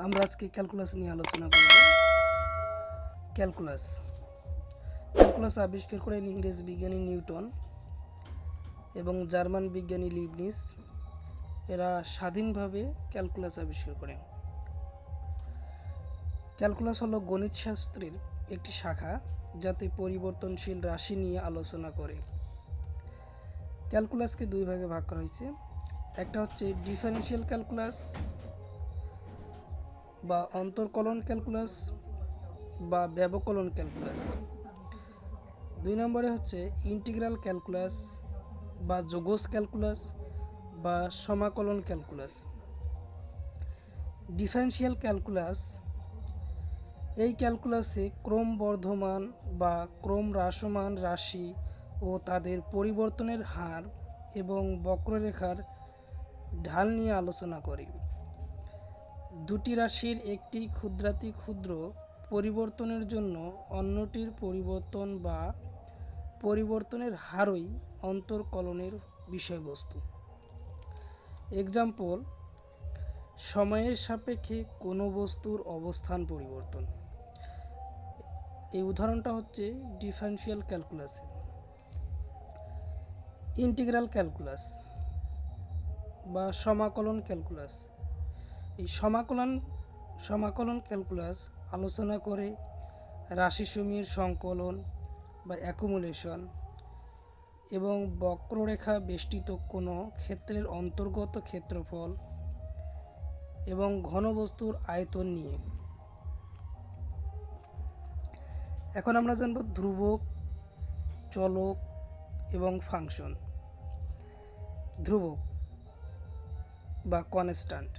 আমরা আজকে ক্যালকুলাস নিয়ে আলোচনা করব। ক্যালকুলাস ক্যালকুলাস আবিষ্কার করেন ইংরেজ বিজ্ঞানী নিউটন এবং জার্মান বিজ্ঞানী লিবনিজ। এরা স্বাধীনভাবে ক্যালকুলাস আবিষ্কার করেন। ক্যালকুলাস হলো গণিতশাস্ত্রের একটি শাখা যাতে পরিবর্তনশীল রাশি নিয়ে আলোচনা করে। ক্যালকুলাসকে দুই ভাগে ভাগ করা হয়েছে। একটা হচ্ছে ডিফারেনশিয়াল ক্যালকুলাস বা অন্তর্কলন ক্যালকুলাস বা ব্যবকলন ক্যালকুলাস। দুই নম্বরে হচ্ছে ইন্টিগ্রাল ক্যালকুলাস বা যোগজ ক্যালকুলাস বা সমাকলন ক্যালকুলাস। ডিফারেনশিয়াল ক্যালকুলাস, এই ক্যালকুলাসে ক্রমবর্ধমান বা ক্রম হ্রাসমান রাশি ও তাদের পরিবর্তনের হার এবং বক্ররেখার ঢাল নিয়ে আলোচনা করে। দুটি রাশির একটি ক্ষুদ্রাতিক্ষুদ্র পরিবর্তনের জন্য অন্যটির পরিবর্তন বা পরিবর্তনের হারই অন্তর্কলনের বিষয়বস্তু। এক্সাম্পল: সময়ের সাপেক্ষে কোনো বস্তুর অবস্থান পরিবর্তন। এই উদাহরণটা হচ্ছে ডিফারেনশিয়াল ক্যালকুলাসে। ইন্টিগ্রাল ক্যালকুলাস বা সমাকলন ক্যালকুলাস। এই সমাকলন ক্যালকুলাস আলোচনা করে রাশিসমূহের সংকলন বা অ্যাকুমুলেশন এবং বক্ররেখা বেষ্টিত কোনো ক্ষেত্রের অন্তর্গত ক্ষেত্রফল এবং ঘনবস্তুর আয়তন নিয়ে। এখন আমরা জানব ধ্রুবক, চলক এবং ফাংশন। ধ্রুবক বা কনস্ট্যান্ট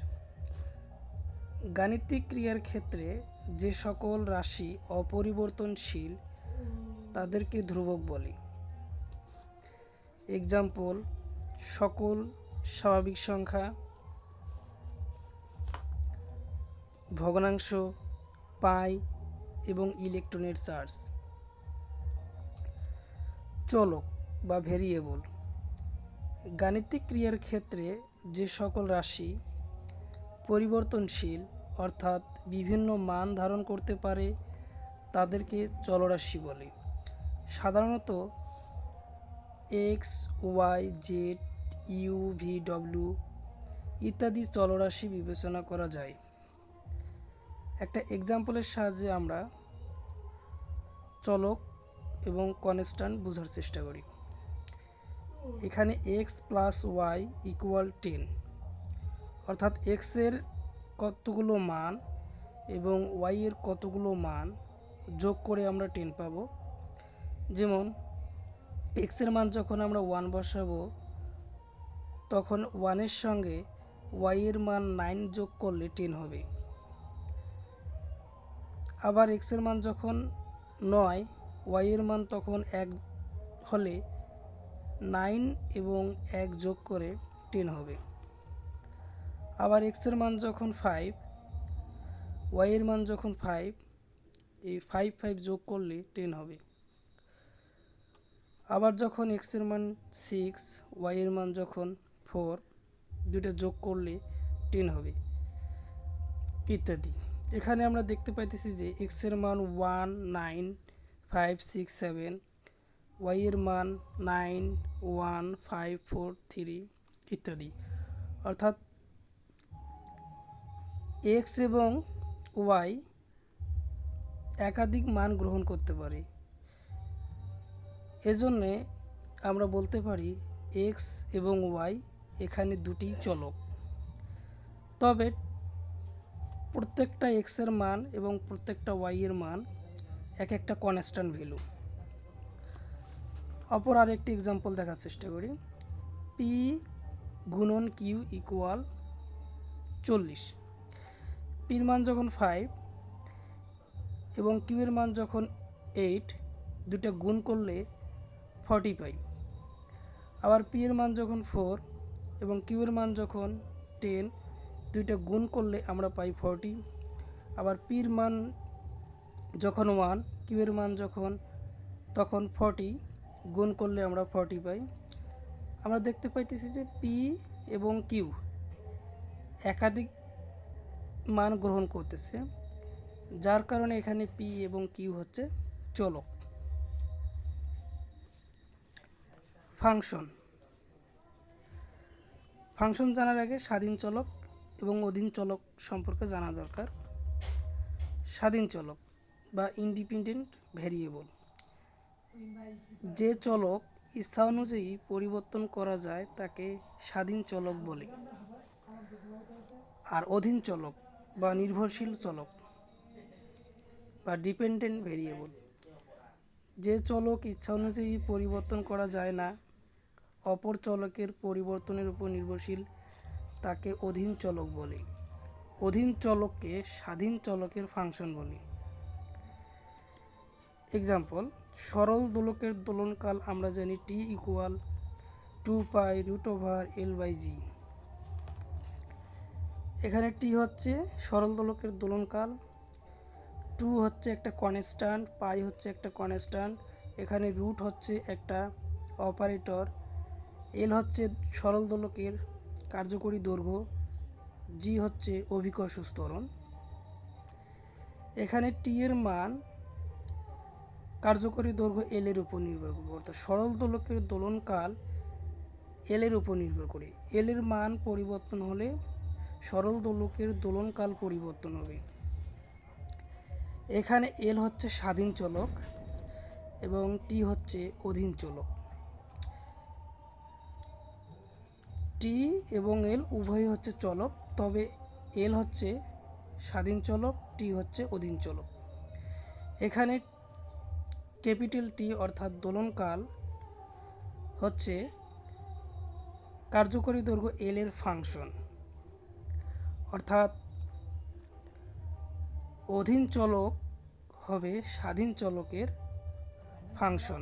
গাণিতিক ক্রিয়ার ক্ষেত্রে যে সকল রাশি অপরিবর্তনশীল তাদেরকে ধ্রুবক বলে। এক্সাম্পল: সকল স্বাভাবিক সংখ্যা, ভগ্নাংশ, পাই এবং ইলেকট্রনের চার্জ। চলক বা ভেরিয়েবল গাণিতিক ক্রিয়ার ক্ষেত্রে যে সকল রাশি পরিবর্তনশীল অর্থাৎ বিভিন্ন মান ধারণ করতে পারে তাদেরকে চলরাশি বলে। সাধারণত x, y, z, u, v, ডব্লিউ ইত্যাদি চলরাশি বিবেচনা করা যায়। একটা এক্সাম্পলের সাহায্যে আমরা চলক এবং কনস্ট্যান্ট বোঝার চেষ্টা করি। এখানে এক্স প্লাস ওয়াই ইকুয়াল 10, অর্থাৎ এক্সের কতগুলো মান এবং ওয়াইয়ের কতগুলো মান যোগ করে আমরা 10 পাবো। যেমন এক্সের মান যখন আমরা 1 বসাবো তখন 1-এর সঙ্গে ওয়াইয়ের মান 9 যোগ করলে 10 হবে। আবার এক্সের মান যখন 9, ওয়াইয়ের মান তখন 1 হলে 9 এবং 1 যোগ করে 10 হবে। আবার এক্সের মান যখন 5, ওয়াইয়ের মান যখন 5, এই 5 যোগ করলে 10 হবে। আবার যখন এক্সের মান 6, ওয়াইয়ের মান যখন 4, দুইটা যোগ করলে 10 হবে ইত্যাদি। এখানে আমরা দেখতে পাইতেছি যে এক্সের মান 1, 9, 5, 6, 7, ওয়াইয়ের মান 9, 1, 5, 4, 3 ইত্যাদি। অর্থাৎ এক্স এবং ওয়াই একাধিক মান গ্রহণ করতে পারে। এজন্যে আমরা বলতে পারি এক্স এবং ওয়াই এখানে দুটি চলক। তবে প্রত্যেকটা এক্সের মান এবং প্রত্যেকটা ওয়াইয়ের মান এক একটা কনস্ট্যান্ট ভ্যালু। অপর আরেকটি এক্সাম্পল দেখার চেষ্টা করি। পি গুণন কিউ ইকুয়াল 40। পির মান যখন 5 এবং কিউয়ের মান যখন 8, দুটা গুণ করলে 40 পাই। আবার পি এর মান যখন 4 এবং কিউয়ের মান যখন 10, দুইটা গুণ করলে আমরা পাই 40। আবার পির মান যখন 1, কিউয়ের মান তখন 40, গুণ করলে আমরা 40 পাই। আমরা দেখতে পাইতেছি যে পি এবং কিউ একাধিক মান গ্রহণ করতেছে, যার কারণে এখানে পি এবং কিউ হচ্ছে চলক। ফাংশন ফাংশন জানার আগে স্বাধীন চলক এবং অধীন চলক সম্পর্কে জানা দরকার। স্বাধীন চলক বা ইন্ডিপেন্ডেন্ট ভেরিয়েবল, যে চলক ইচ্ছা অনুযায়ী পরিবর্তন করা যায় তাকে স্বাধীন চলক বলে। আর অধীন চলক বা নির্ভরশীল চলক বা ডিপেন্ডেন্ট ভেরিয়েবল, যে চলক ইচ্ছা অনুযায়ী পরিবর্তন করা যায় না, অপর চলকের পরিবর্তনের উপর নির্ভরশীল, তাকে অধীন চলক বলে। অধীন চলককে স্বাধীন চলকের ফাংশন বলে। এক্সাম্পল, সরল দোলকের দোলনকাল আমরা জানি টি ইকুয়াল 2π√L/g। এখানে টি হচ্ছে সরল দোলকের দোলনকাল, 2 হচ্ছে একটা কনস্ট্যান্ট, পাই হচ্ছে একটা কনস্ট্যান্ট, এখানে রুট হচ্ছে একটা অপারেটর, এল হচ্ছে সরল দোলকের কার্যকরী দৈর্ঘ্য, জি হচ্ছে অভিকর্ষ ত্বরণ। এখানে টি এর মান কার্যকরী দৈর্ঘ্য এল এর উপর নির্ভর করবে, অর্থাৎ সরল দোলকের দোলনকাল এল এর উপর নির্ভর করে। এল এর মান পরিবর্তন হলে সরল দোলকের দোলনকাল পরিবর্তন হবে। এখানে এল হচ্ছে স্বাধীন চলক এবং টি হচ্ছে অধীন চলক। টি এবং এল উভয়ই হচ্ছে চলক, তবে এল হচ্ছে স্বাধীন চলক, টি হচ্ছে অধীন চলক। এখানে ক্যাপিটাল টি অর্থাৎ দোলনকাল হচ্ছে কার্যকরী দৈর্ঘ্য এল এর ফাংশন, অর্থাৎ অধীন চলক হবে স্বাধীন চলকের ফাংশন।